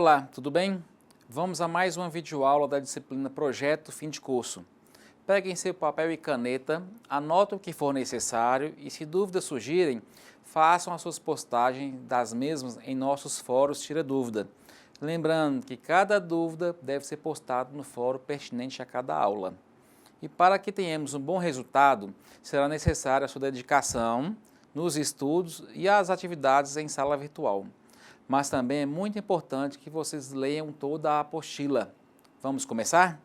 Olá, tudo bem? Vamos a mais uma videoaula da disciplina Projeto Fim de Curso. Peguem seu papel e caneta, anotem o que for necessário e, se dúvidas surgirem, façam as suas postagens das mesmas em nossos fóruns Tira Dúvida. Lembrando que cada dúvida deve ser postada no fórum pertinente a cada aula. E para que tenhamos um bom resultado, será necessária a sua dedicação nos estudos e as atividades em sala virtual. Mas também é muito importante que vocês leiam toda a apostila. Vamos começar?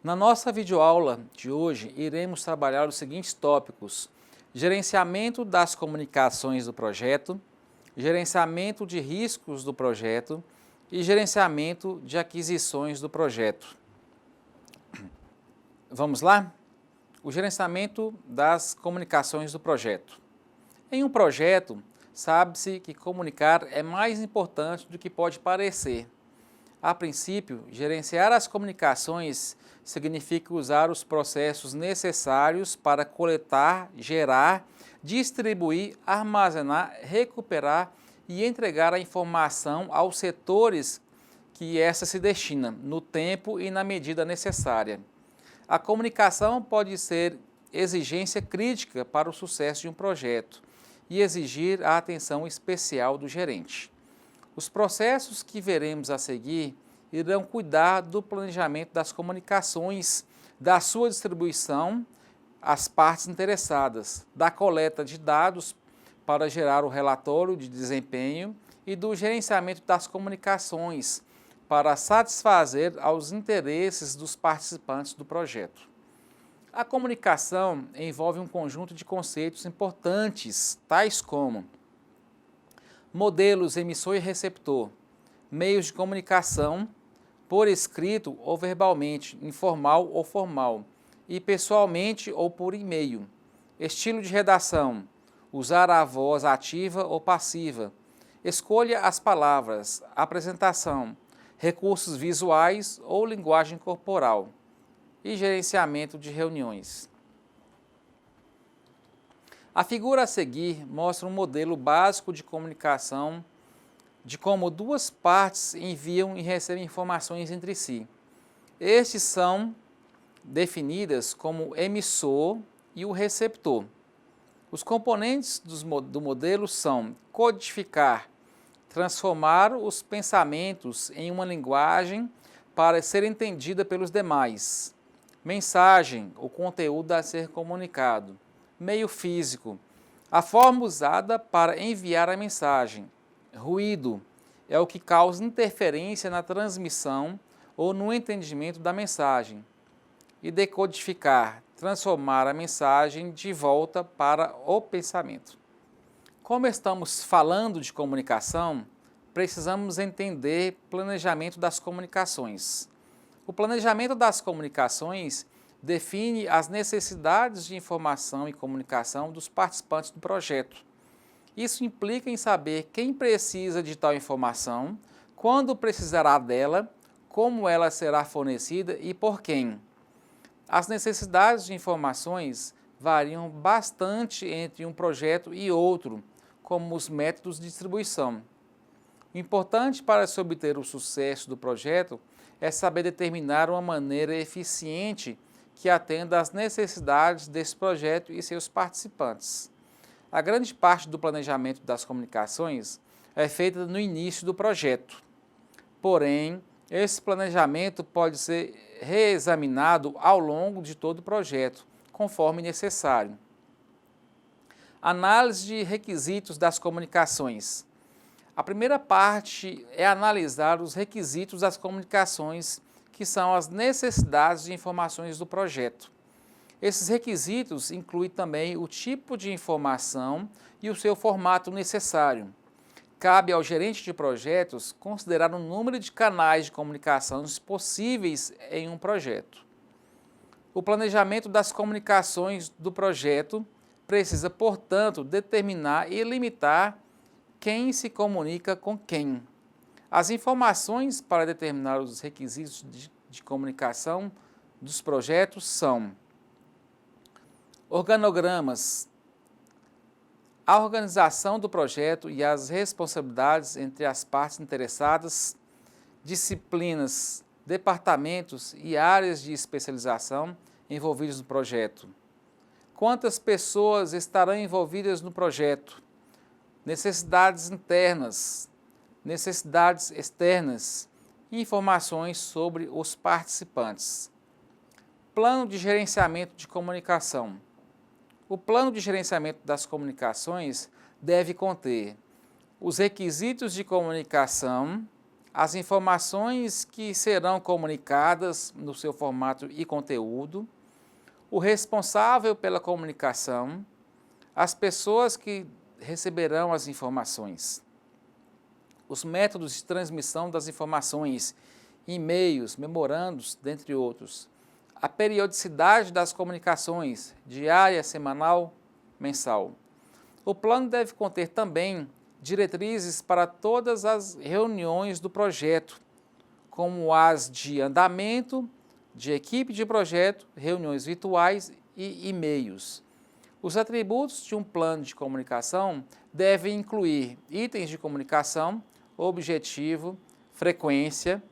Na nossa videoaula de hoje, iremos trabalhar os seguintes tópicos: gerenciamento das comunicações do projeto, gerenciamento de riscos do projeto e gerenciamento de aquisições do projeto. Vamos lá? O gerenciamento das comunicações do projeto. Em um projeto, sabe-se que comunicar é mais importante do que pode parecer. A princípio, gerenciar as comunicações significa usar os processos necessários para coletar, gerar, distribuir, armazenar, recuperar e entregar a informação aos setores que essa se destina, no tempo e na medida necessária. A comunicação pode ser exigência crítica para o sucesso de um projeto e exigir a atenção especial do gerente. Os processos que veremos a seguir irão cuidar do planejamento das comunicações, da sua distribuição às partes interessadas, da coleta de dados para gerar o relatório de desempenho e do gerenciamento das comunicações para satisfazer aos interesses dos participantes do projeto. A comunicação envolve um conjunto de conceitos importantes, tais como modelos emissor e receptor, meios de comunicação, por escrito ou verbalmente, informal ou formal, e pessoalmente ou por e-mail, estilo de redação, usar a voz ativa ou passiva, escolha as palavras, apresentação, recursos visuais ou linguagem corporal, e gerenciamento de reuniões. A figura a seguir mostra um modelo básico de comunicação de como duas partes enviam e recebem informações entre si. Estes são definidas como o emissor e o receptor. Os componentes do modelo são codificar, transformar os pensamentos em uma linguagem para ser entendida pelos demais. Mensagem, o conteúdo a ser comunicado. Meio físico, a forma usada para enviar a mensagem. Ruído, é o que causa interferência na transmissão ou no entendimento da mensagem. E decodificar, transformar a mensagem de volta para o pensamento. Como estamos falando de comunicação, precisamos entender planejamento das comunicações. O planejamento das comunicações define as necessidades de informação e comunicação dos participantes do projeto. Isso implica em saber quem precisa de tal informação, quando precisará dela, como ela será fornecida e por quem. As necessidades de informações variam bastante entre um projeto e outro, como os métodos de distribuição. O importante para se obter o sucesso do projeto é saber determinar uma maneira eficiente que atenda às necessidades desse projeto e seus participantes. A grande parte do planejamento das comunicações é feita no início do projeto. Porém, esse planejamento pode ser reexaminado ao longo de todo o projeto, conforme necessário. Análise de requisitos das comunicações. A primeira parte é analisar os requisitos das comunicações, que são as necessidades de informações do projeto. Esses requisitos incluem também o tipo de informação e o seu formato necessário. Cabe ao gerente de projetos considerar o número de canais de comunicação possíveis em um projeto. O planejamento das comunicações do projeto precisa, portanto, determinar e limitar quem se comunica com quem. As informações para determinar os requisitos de comunicação dos projetos são organogramas, A organização do projeto e as responsabilidades entre as partes interessadas, disciplinas, departamentos e áreas de especialização envolvidos no projeto. Quantas pessoas estarão envolvidas no projeto? Necessidades internas, necessidades externas e informações sobre os participantes. Plano de gerenciamento de comunicação. O plano de gerenciamento das comunicações deve conter os requisitos de comunicação, as informações que serão comunicadas no seu formato e conteúdo, o responsável pela comunicação, as pessoas que receberão as informações, os métodos de transmissão das informações, e-mails, memorandos, dentre outros, a periodicidade das comunicações, diária, semanal, mensal. O plano deve conter também diretrizes para todas as reuniões do projeto, como as de andamento, de equipe de projeto, reuniões virtuais e e-mails. Os atributos de um plano de comunicação devem incluir itens de comunicação, objetivo, frequência,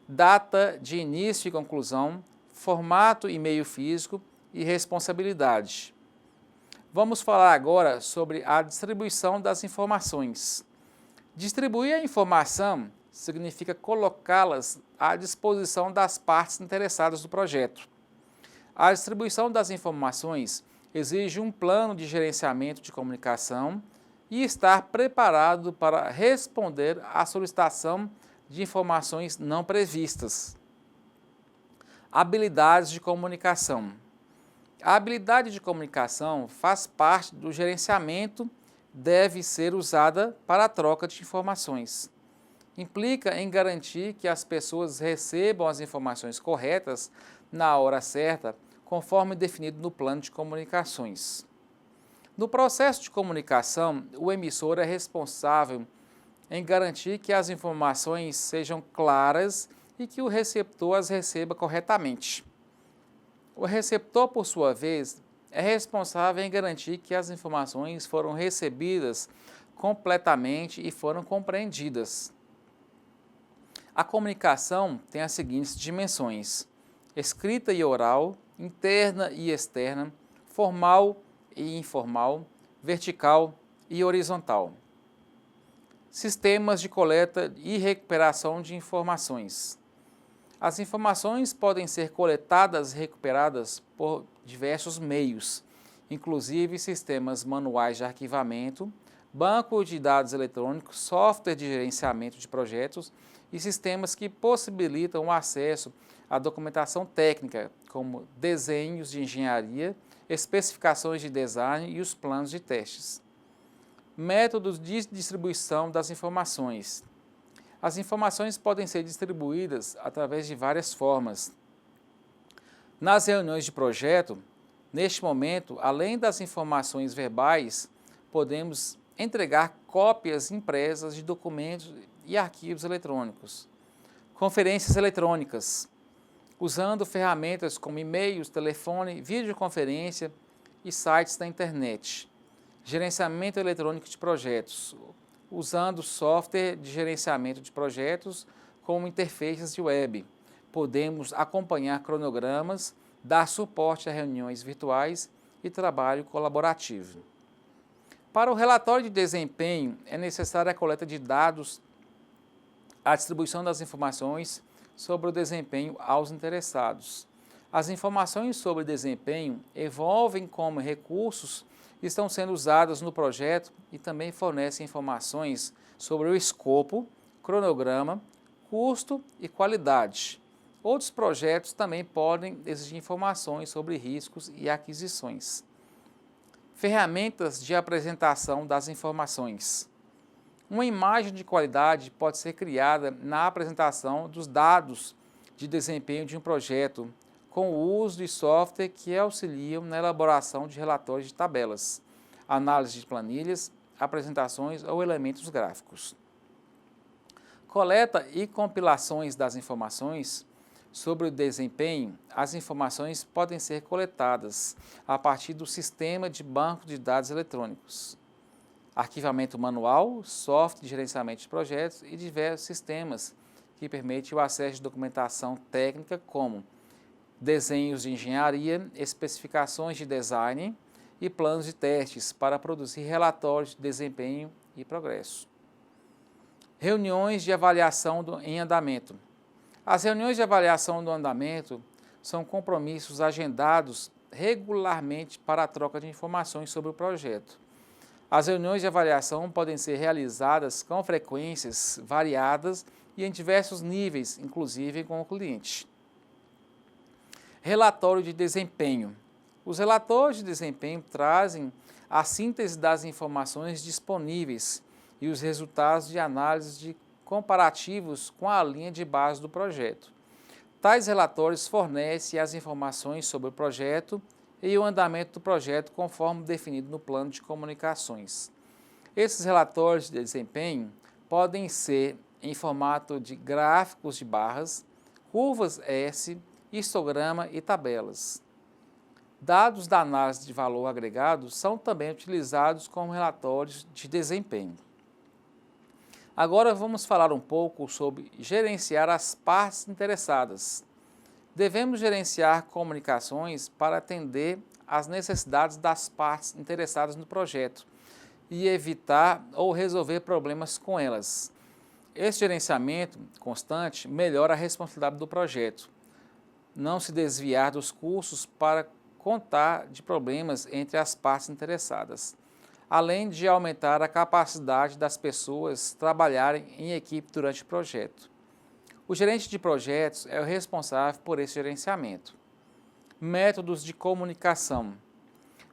data de início e conclusão, formato e meio físico e responsabilidade. Vamos falar agora sobre a distribuição das informações. Distribuir a informação significa colocá-las à disposição das partes interessadas do projeto. A distribuição das informações exige um plano de gerenciamento de comunicação e estar preparado para responder à solicitação de informações não previstas. Habilidades de comunicação. A habilidade de comunicação faz parte do gerenciamento, deve ser usada para a troca de informações. Implica em garantir que as pessoas recebam as informações corretas na hora certa, conforme definido no plano de comunicações. No processo de comunicação, o emissor é responsável em garantir que as informações sejam claras e que o receptor as receba corretamente. O receptor, por sua vez, é responsável em garantir que as informações foram recebidas completamente e foram compreendidas. A comunicação tem as seguintes dimensões: escrita e oral, interna e externa, formal e informal, vertical e horizontal. Sistemas de coleta e recuperação de informações. As informações podem ser coletadas e recuperadas por diversos meios, inclusive sistemas manuais de arquivamento, banco de dados eletrônicos, software de gerenciamento de projetos e sistemas que possibilitam o acesso à documentação técnica, como desenhos de engenharia, especificações de design e os planos de testes. Métodos de distribuição das informações. As informações podem ser distribuídas através de várias formas. Nas reuniões de projeto, neste momento, além das informações verbais, podemos entregar cópias impressas de documentos e arquivos eletrônicos. Conferências eletrônicas, usando ferramentas como e-mails, telefone, videoconferência e sites da internet. Gerenciamento eletrônico de projetos, usando software de gerenciamento de projetos como interfaces de web. Podemos acompanhar cronogramas, dar suporte a reuniões virtuais e trabalho colaborativo. Para o relatório de desempenho, é necessária a coleta de dados, a distribuição das informações sobre o desempenho aos interessados. As informações sobre desempenho envolvem como recursos estão sendo usadas no projeto e também fornecem informações sobre o escopo, cronograma, custo e qualidade. Outros projetos também podem exigir informações sobre riscos e aquisições. Ferramentas de apresentação das informações. Uma imagem de qualidade pode ser criada na apresentação dos dados de desempenho de um projeto, com o uso de software que auxiliam na elaboração de relatórios de tabelas, análise de planilhas, apresentações ou elementos gráficos. Coleta e compilações das informações sobre o desempenho. As informações podem ser coletadas a partir do sistema de banco de dados eletrônicos. arquivamento manual, software de gerenciamento de projetos e diversos sistemas que permitem o acesso de documentação técnica como desenhos de engenharia, especificações de design e planos de testes para produzir relatórios de desempenho e progresso. Reuniões de avaliação em andamento. As reuniões de avaliação do andamento são compromissos agendados regularmente para a troca de informações sobre o projeto. As reuniões de avaliação podem ser realizadas com frequências variadas e em diversos níveis, inclusive com o cliente. Relatório de desempenho. Os relatórios de desempenho trazem a síntese das informações disponíveis e os resultados de análise de comparativos com a linha de base do projeto. Tais relatórios fornecem as informações sobre o projeto e o andamento do projeto conforme definido no plano de comunicações. Esses relatórios de desempenho podem ser em formato de gráficos de barras, curvas S, histograma e tabelas. Dados da análise de valor agregado são também utilizados como relatórios de desempenho. Agora vamos falar um pouco sobre gerenciar as partes interessadas. Devemos gerenciar comunicações para atender às necessidades das partes interessadas no projeto e evitar ou resolver problemas com elas. Esse gerenciamento constante melhora a responsabilidade do projeto. Não se desviar dos cursos para contar de problemas entre as partes interessadas, além de aumentar a capacidade das pessoas trabalharem em equipe durante o projeto. O gerente de projetos é o responsável por esse gerenciamento. Métodos de comunicação.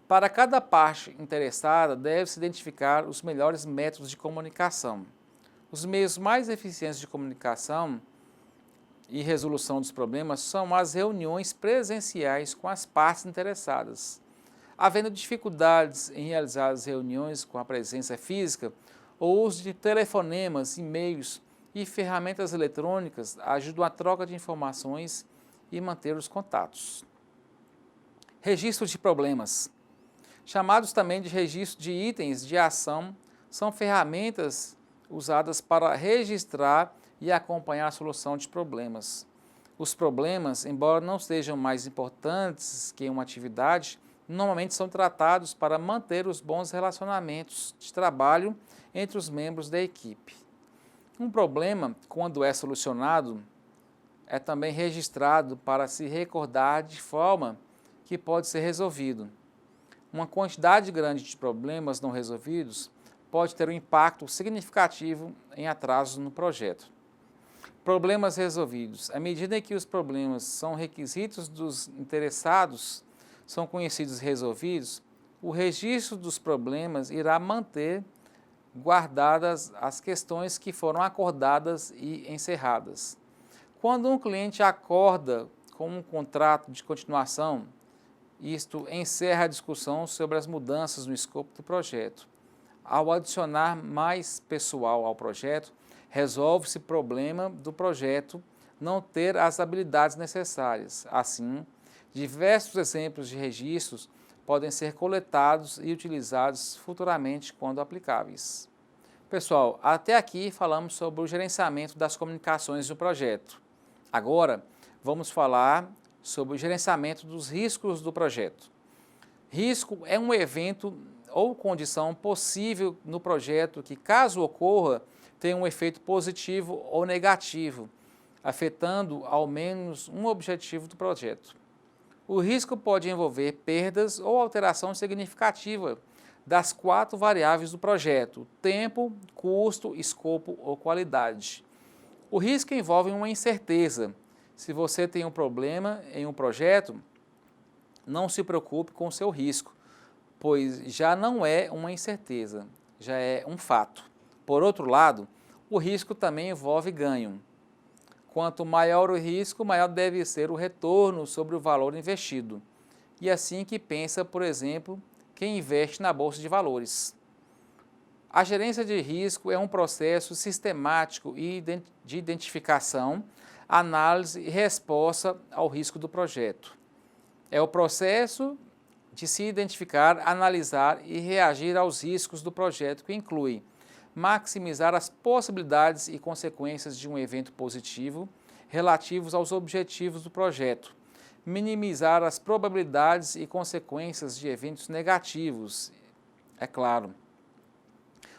Para cada parte interessada, deve-se identificar os melhores métodos de comunicação. Os meios mais eficientes de comunicação e resolução dos problemas são as reuniões presenciais com as partes interessadas. Havendo dificuldades em realizar as reuniões com a presença física, o uso de telefonemas, e-mails e ferramentas eletrônicas ajudam a troca de informações e manter os contatos. Registro de problemas. Chamados também de registro de itens de ação, são ferramentas usadas para registrar e acompanhar a solução de problemas. Os problemas, embora não sejam mais importantes que uma atividade, normalmente são tratados para manter os bons relacionamentos de trabalho entre os membros da equipe. Um problema, quando é solucionado, é também registrado para se recordar de forma que pode ser resolvido. Uma quantidade grande de problemas não resolvidos pode ter um impacto significativo em atrasos no projeto. Problemas resolvidos. À medida que os problemas são requisitos dos interessados, são conhecidos e resolvidos, o registro dos problemas irá manter guardadas as questões que foram acordadas e encerradas. Quando um cliente acorda com um contrato de continuação, isto encerra a discussão sobre as mudanças no escopo do projeto. Ao adicionar mais pessoal ao projeto, resolve-se o problema do projeto não ter as habilidades necessárias. Assim, diversos exemplos de registros podem ser coletados e utilizados futuramente quando aplicáveis. Pessoal, até aqui falamos sobre o gerenciamento das comunicações do projeto. Agora, vamos falar sobre o gerenciamento dos riscos do projeto. Risco é um evento ou condição possível no projeto que, caso ocorra, tenha um efeito positivo ou negativo, afetando ao menos um objetivo do projeto. O risco pode envolver perdas ou alteração significativa das 4 variáveis do projeto: tempo, custo, escopo ou qualidade. O risco envolve uma incerteza. Se você tem um problema em um projeto, não se preocupe com o seu risco, pois já não é uma incerteza, já é um fato. Por outro lado, o risco também envolve ganho. Quanto maior o risco, maior deve ser o retorno sobre o valor investido. E assim que pensa, por exemplo, quem investe na Bolsa de Valores. A gerência de risco é um processo sistemático de identificação, análise e resposta ao risco do projeto. É o processo de se identificar, analisar e reagir aos riscos do projeto, que inclui maximizar as possibilidades e consequências de um evento positivo relativos aos objetivos do projeto, minimizar as probabilidades e consequências de eventos negativos, é claro.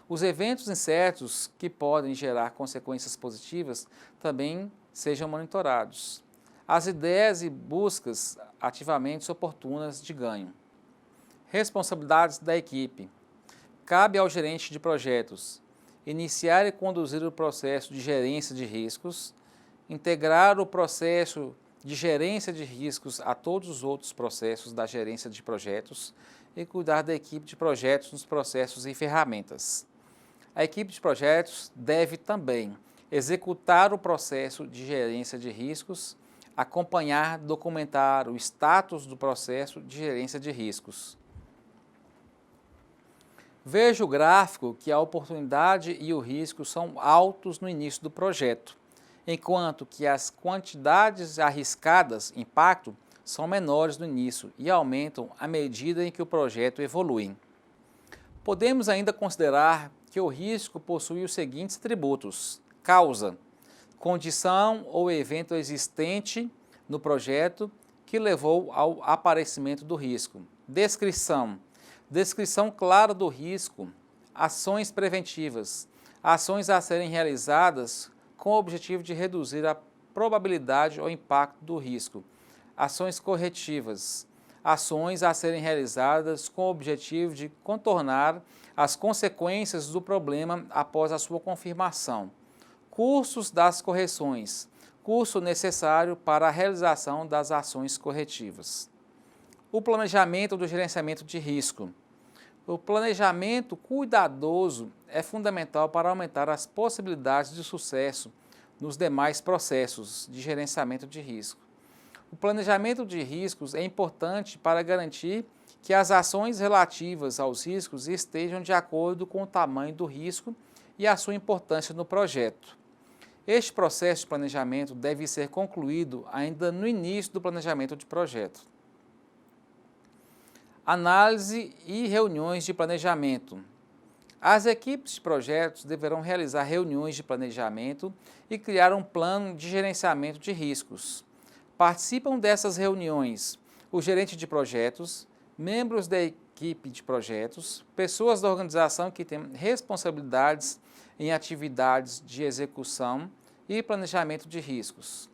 Os eventos incertos que podem gerar consequências positivas também sejam monitorados. As ideias e buscas ativamente oportunas de ganho. Responsabilidades da equipe. Cabe ao gerente de projetos iniciar e conduzir o processo de gerência de riscos, integrar o processo de gerência de riscos a todos os outros processos da gerência de projetos e cuidar da equipe de projetos nos processos e ferramentas. A equipe de projetos deve também executar o processo de gerência de riscos, acompanhar, documentar o status do processo de gerência de riscos. Veja o gráfico que a oportunidade e o risco são altos no início do projeto, enquanto que as quantidades arriscadas, impacto, são menores no início e aumentam à medida em que o projeto evolui. Podemos ainda considerar que o risco possui os seguintes atributos: causa, condição ou evento existente no projeto que levou ao aparecimento do risco. Descrição, descrição clara do risco. Ações preventivas, ações a serem realizadas com o objetivo de reduzir a probabilidade ou impacto do risco. Ações corretivas, ações a serem realizadas com o objetivo de contornar as consequências do problema após a sua confirmação. Cursos das correções, curso necessário para a realização das ações corretivas. O planejamento do gerenciamento de risco. O planejamento cuidadoso é fundamental para aumentar as possibilidades de sucesso nos demais processos de gerenciamento de risco. O planejamento de riscos é importante para garantir que as ações relativas aos riscos estejam de acordo com o tamanho do risco e a sua importância no projeto. Este processo de planejamento deve ser concluído ainda no início do planejamento de projeto. Análise e reuniões de planejamento. As equipes de projetos deverão realizar reuniões de planejamento e criar um plano de gerenciamento de riscos. Participam dessas reuniões o gerente de projetos, membros da equipe de projetos, pessoas da organização que têm responsabilidades em atividades de execução e planejamento de riscos.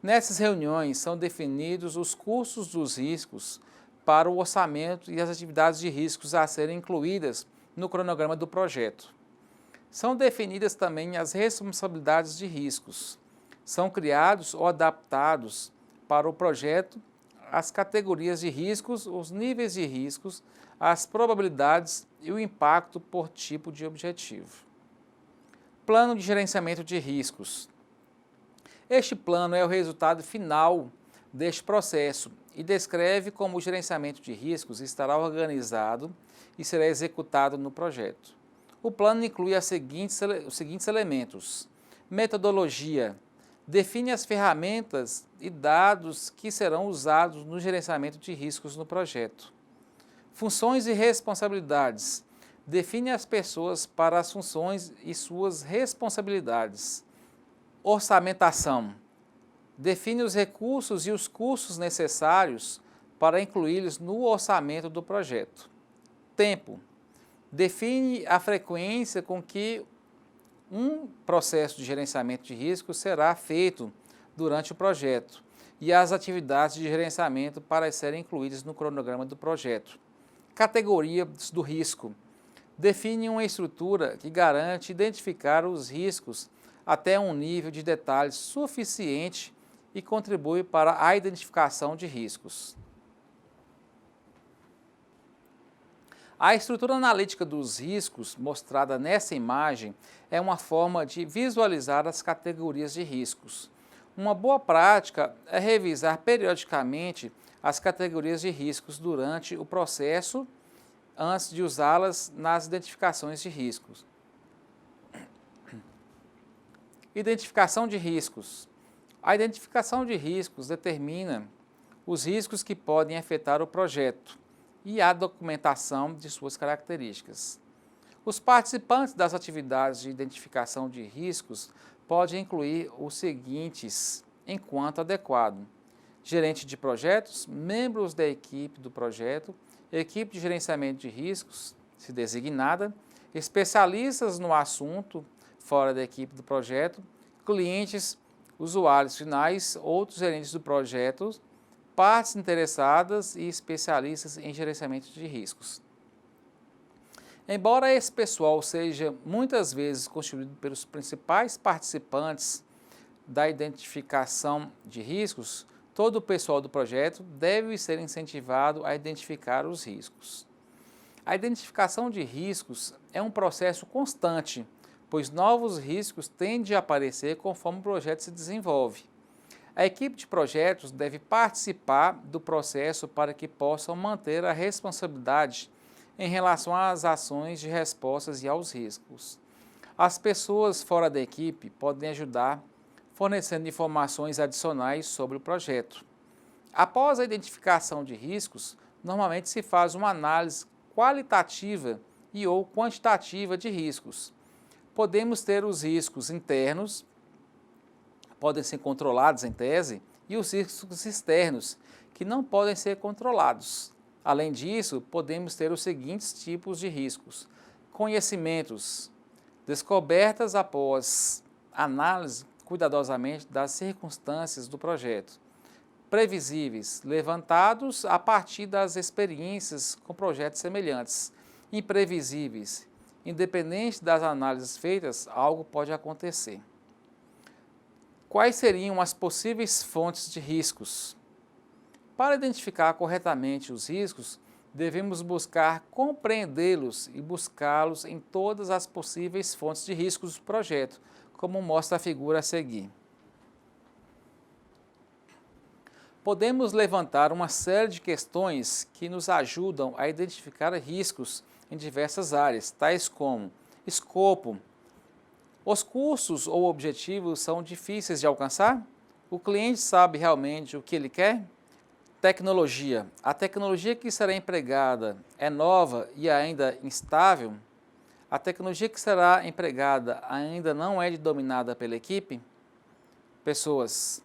Nessas reuniões são definidos os custos dos riscos para o orçamento e as atividades de riscos a serem incluídas no cronograma do projeto. São definidas também as responsabilidades de riscos. São criados ou adaptados para o projeto as categorias de riscos, os níveis de riscos, as probabilidades e o impacto por tipo de objetivo. Plano de gerenciamento de riscos. Este plano é o resultado final deste processo e descreve como o gerenciamento de riscos estará organizado e será executado no projeto. O plano inclui os seguintes elementos: metodologia, define as ferramentas e dados que serão usados no gerenciamento de riscos no projeto. Funções e responsabilidades, define as pessoas para as funções e suas responsabilidades. Orçamentação, define os recursos e os custos necessários para incluí-los no orçamento do projeto. Tempo, define a frequência com que um processo de gerenciamento de risco será feito durante o projeto e as atividades de gerenciamento para serem incluídas no cronograma do projeto. Categorias do risco, define uma estrutura que garante identificar os riscos até um nível de detalhe suficiente e contribui para a identificação de riscos. A estrutura analítica dos riscos, mostrada nessa imagem, é uma forma de visualizar as categorias de riscos. Uma boa prática é revisar periodicamente as categorias de riscos durante o processo, antes de usá-las nas identificações de riscos. Identificação de riscos. A identificação de riscos determina os riscos que podem afetar o projeto. e a documentação de suas características. Os participantes das atividades de identificação de riscos podem incluir os seguintes, enquanto adequado: gerente de projetos, membros da equipe do projeto, equipe de gerenciamento de riscos, se designada, especialistas no assunto fora da equipe do projeto, clientes, usuários finais, outros gerentes do projeto, partes interessadas e especialistas em gerenciamento de riscos. Embora esse pessoal seja muitas vezes constituído pelos principais participantes da identificação de riscos, todo o pessoal do projeto deve ser incentivado a identificar os riscos. A identificação de riscos é um processo constante, pois novos riscos tendem a aparecer conforme o projeto se desenvolve. A equipe de projetos deve participar do processo para que possam manter a responsabilidade em relação às ações de respostas e aos riscos. As pessoas fora da equipe podem ajudar fornecendo informações adicionais sobre o projeto. Após a identificação de riscos, normalmente se faz uma análise qualitativa e ou quantitativa de riscos. Podemos ter os riscos internos, podem ser controlados em tese, e os riscos externos, que não podem ser controlados. Além disso, podemos ter os seguintes tipos de riscos: conhecimentos, descobertas após análise cuidadosamente das circunstâncias do projeto, previsíveis, levantados a partir das experiências com projetos semelhantes, imprevisíveis, independente das análises feitas, algo pode acontecer. Quais seriam as possíveis fontes de riscos? Para identificar corretamente os riscos, devemos buscar compreendê-los e buscá-los em todas as possíveis fontes de riscos do projeto, como mostra a figura a seguir. Podemos levantar uma série de questões que nos ajudam a identificar riscos em diversas áreas, tais como escopo. Os custos ou objetivos são difíceis de alcançar? O cliente sabe realmente o que ele quer? Tecnologia. A tecnologia que será empregada é nova e ainda instável? A tecnologia que será empregada ainda não é dominada pela equipe? Pessoas.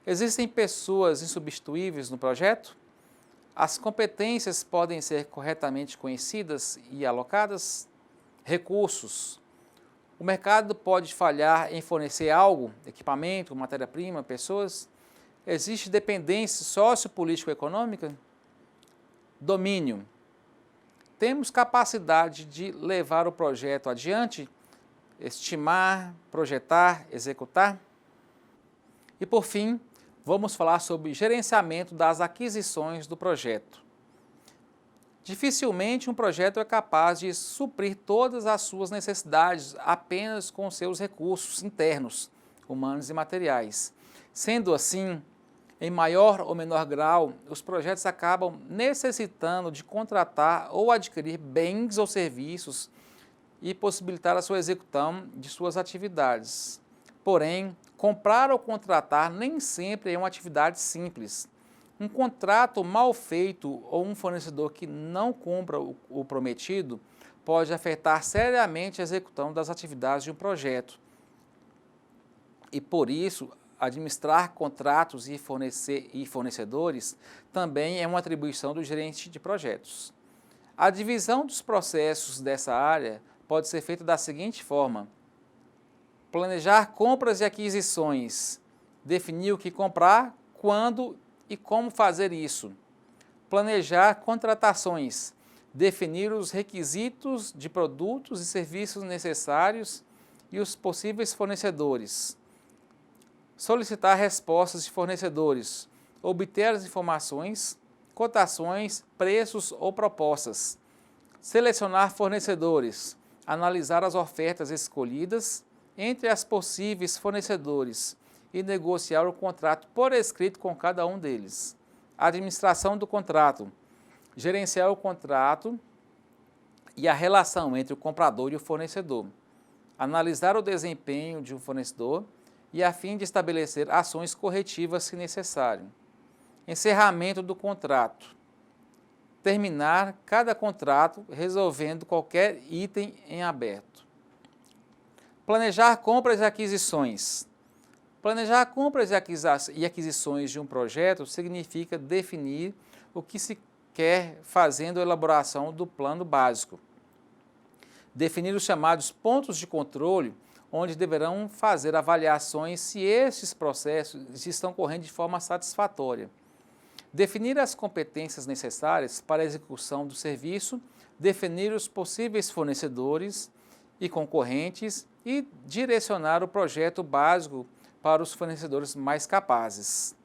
Existem pessoas insubstituíveis no projeto? As competências podem ser corretamente conhecidas e alocadas? Recursos. O mercado pode falhar em fornecer algo, equipamento, matéria-prima, pessoas? Existe dependência sociopolítico-econômica? Domínio. Temos capacidade de levar o projeto adiante, estimar, projetar, executar? E por fim, vamos falar sobre gerenciamento das aquisições do projeto. Dificilmente um projeto é capaz de suprir todas as suas necessidades apenas com seus recursos internos, humanos e materiais. Sendo assim, em maior ou menor grau, os projetos acabam necessitando de contratar ou adquirir bens ou serviços e possibilitar a sua execução de suas atividades. Porém, comprar ou contratar nem sempre é uma atividade simples. Um contrato mal feito ou um fornecedor que não cumpra o prometido pode afetar seriamente a execução das atividades de um projeto. E por isso, administrar contratos e fornecedores também é uma atribuição do gerente de projetos. A divisão dos processos dessa área pode ser feita da seguinte forma: planejar compras e aquisições, definir o que comprar, quando e como fazer isso. Planejar contratações, definir os requisitos de produtos e serviços necessários e os possíveis fornecedores. Solicitar respostas de fornecedores, obter as informações, cotações, preços ou propostas. Selecionar fornecedores, analisar as ofertas escolhidas entre as possíveis fornecedores e negociar o contrato por escrito com cada um deles. Administração do contrato, gerenciar o contrato e a relação entre o comprador e o fornecedor. Analisar o desempenho de um fornecedor e a fim de estabelecer ações corretivas se necessário. Encerramento do contrato. terminar cada contrato resolvendo qualquer item em aberto. Planejar compras e aquisições. Planejar compras e aquisições de um projeto significa definir o que se quer fazendo a elaboração do plano básico. Definir os chamados pontos de controle, onde deverão fazer avaliações se estes processos estão correndo de forma satisfatória. Definir as competências necessárias para a execução do serviço, definir os possíveis fornecedores e concorrentes e direcionar o projeto básico para os fornecedores mais capazes.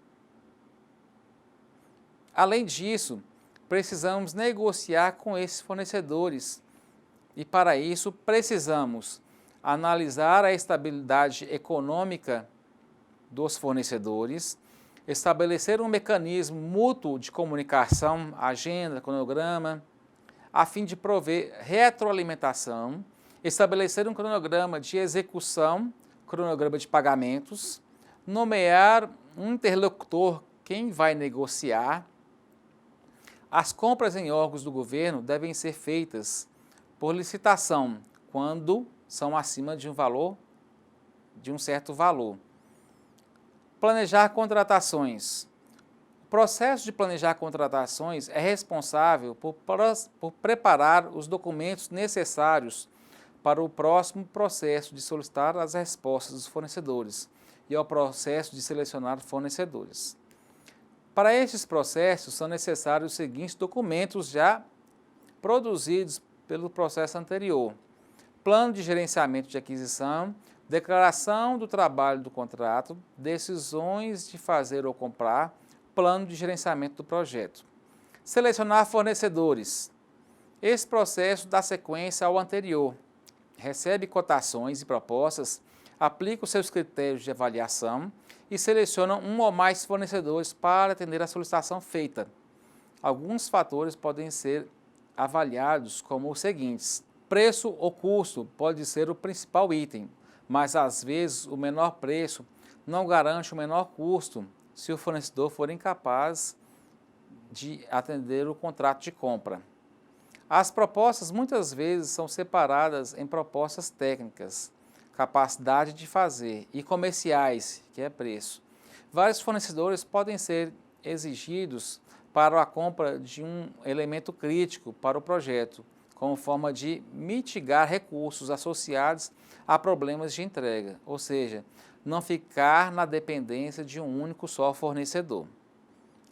Além disso, precisamos negociar com esses fornecedores e, para isso, precisamos analisar a estabilidade econômica dos fornecedores, estabelecer um mecanismo mútuo de comunicação, agenda, cronograma, a fim de prover retroalimentação, estabelecer um cronograma de execução, cronograma de pagamentos, nomear um interlocutor quem vai negociar. As compras em órgãos do governo devem ser feitas por licitação, quando são acima de um certo valor. Planejar contratações. O processo de planejar contratações é responsável por preparar os documentos necessários para o próximo processo de solicitar as respostas dos fornecedores e ao processo de selecionar fornecedores. Para estes processos são necessários os seguintes documentos já produzidos pelo processo anterior: plano de gerenciamento de aquisição, declaração do trabalho do contrato, decisões de fazer ou comprar, plano de gerenciamento do projeto. Selecionar fornecedores. Esse processo dá sequência ao anterior. Recebe cotações e propostas, aplica os seus critérios de avaliação e seleciona um ou mais fornecedores para atender a solicitação feita. Alguns fatores podem ser avaliados como os seguintes: preço ou custo pode ser o principal item, mas às vezes o menor preço não garante o menor custo se o fornecedor for incapaz de atender o contrato de compra. As propostas muitas vezes são separadas em propostas técnicas, capacidade de fazer, e comerciais, que é preço. Vários fornecedores podem ser exigidos para a compra de um elemento crítico para o projeto, como forma de mitigar recursos associados a problemas de entrega, ou seja, não ficar na dependência de um único só fornecedor.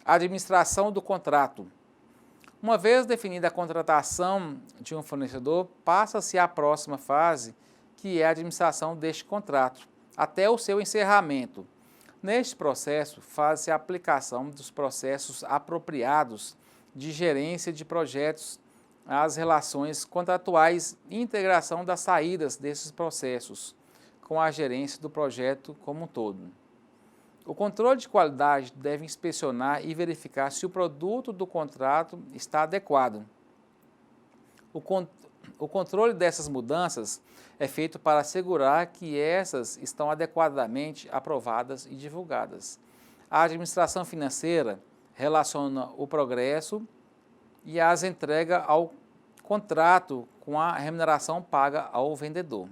Administração do contrato. Uma vez definida a contratação de um fornecedor, passa-se à próxima fase, que é a administração deste contrato, até o seu encerramento. Neste processo, faz-se a aplicação dos processos apropriados de gerência de projetos às relações contratuais e integração das saídas desses processos com a gerência do projeto como um todo. O controle de qualidade deve inspecionar e verificar se o produto do contrato está adequado. O controle dessas mudanças é feito para assegurar que essas estão adequadamente aprovadas e divulgadas. A administração financeira relaciona o progresso e as entrega ao contrato com a remuneração paga ao vendedor.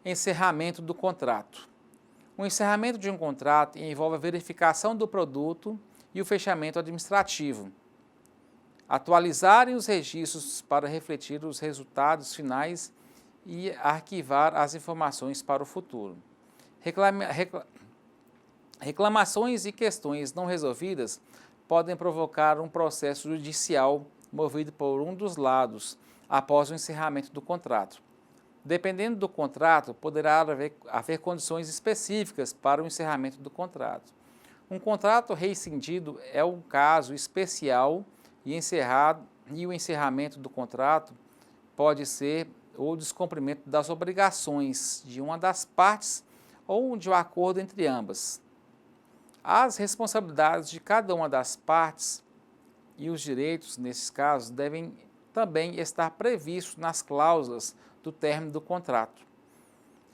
Encerramento do contrato. O encerramento de um contrato envolve a verificação do produto e o fechamento administrativo. Atualizarem os registros para refletir os resultados finais e arquivar as informações para o futuro. Reclamações e questões não resolvidas podem provocar um processo judicial movido por um dos lados após o encerramento do contrato. Dependendo do contrato, poderá haver condições específicas para o encerramento do contrato. Um contrato rescindido é um caso especial e o encerramento do contrato pode ser o descumprimento das obrigações de uma das partes ou de um acordo entre ambas. As responsabilidades de cada uma das partes e os direitos, nesses casos, devem também estar previstos nas cláusulas do término do contrato.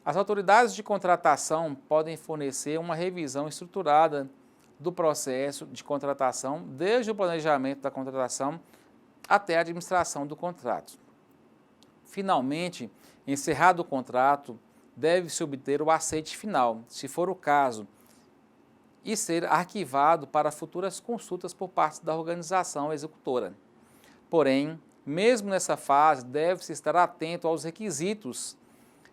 As autoridades de contratação podem fornecer uma revisão estruturada do processo de contratação, desde o planejamento da contratação até a administração do contrato. Finalmente, encerrado o contrato, deve-se obter o aceite final, se for o caso, e ser arquivado para futuras consultas por parte da organização executora. Porém, mesmo nessa fase, deve-se estar atento aos requisitos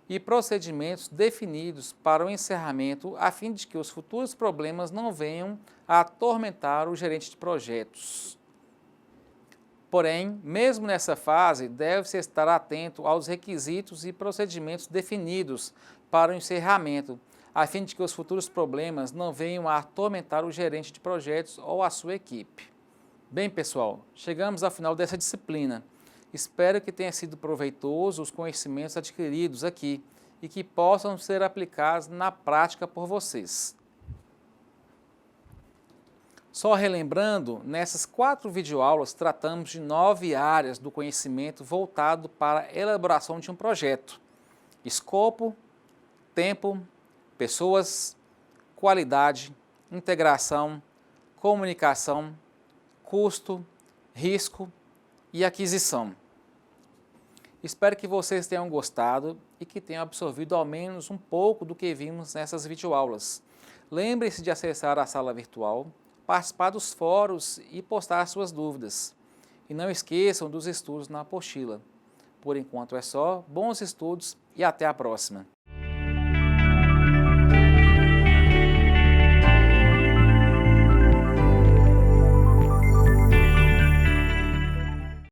e procedimentos definidos para o encerramento, a fim de que os futuros problemas não venham a atormentar o gerente de projetos. Porém, mesmo nessa fase, deve-se estar atento aos requisitos e procedimentos definidos para o encerramento, a fim de que os futuros problemas não venham a atormentar o gerente de projetos ou a sua equipe. Bem, pessoal, chegamos ao final dessa disciplina. Espero que tenha sido proveitoso os conhecimentos adquiridos aqui e que possam ser aplicados na prática por vocês. Só relembrando, nessas 4 videoaulas tratamos de 9 áreas do conhecimento voltado para a elaboração de um projeto: escopo, tempo, pessoas, qualidade, integração, comunicação, custo, risco e aquisição. Espero que vocês tenham gostado e que tenham absorvido ao menos um pouco do que vimos nessas videoaulas. Lembre-se de acessar a sala virtual, participar dos fóruns e postar suas dúvidas. E não esqueçam dos estudos na apostila. Por enquanto é só, bons estudos e até a próxima!